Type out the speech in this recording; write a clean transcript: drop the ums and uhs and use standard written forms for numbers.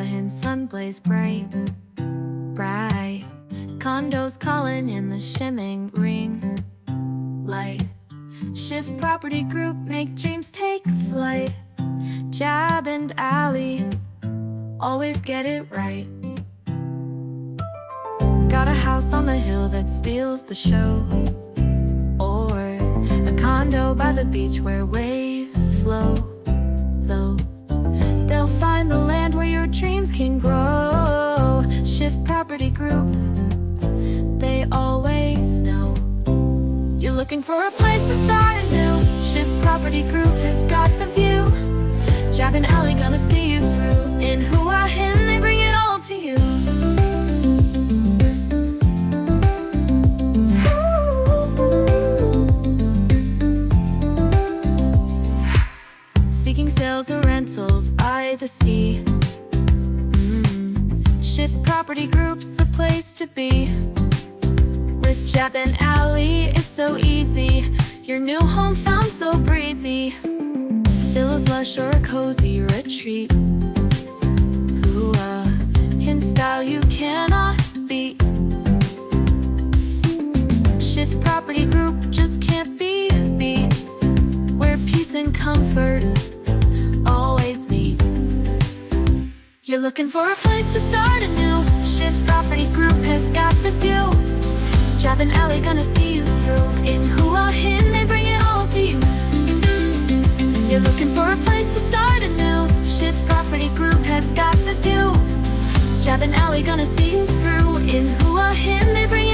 Hin, sun blaze bright, bright. Condos calling in the shimming ring light. Shifftt Property Group make dreams take flight. Jeab and alley, always get it right. Got a house on the hill that steals the show, or a condo by the beach where waves flow low. They'll find the land where your dreams can grow. Shifftt Property Group, they always know. You're looking for a place to start anew. Shifftt Property Group has got the view. Jeab and alley gonna see you through. In Hua Hin, they bring it all to you. Seeking sales or rentals, eye the sea. Shifftt Property Group's the place to be. With Jeab and alley, it's so easy. Your new home found so breezy. Villas lush or a cozy retreat. Hua Hin style you cannot beat. Shifftt Property Group just can't be beat. Where peace and comfort always meet. You're looking for a place to start anew. Shifftt Property Group has got the view. Jeab and alley gonna see you through. In Hua Hin, they bring it all to you. You're looking for a place to start anew. Shifftt Property Group has got the view. Jeab and alley gonna see you through. In Hua Hin, they bring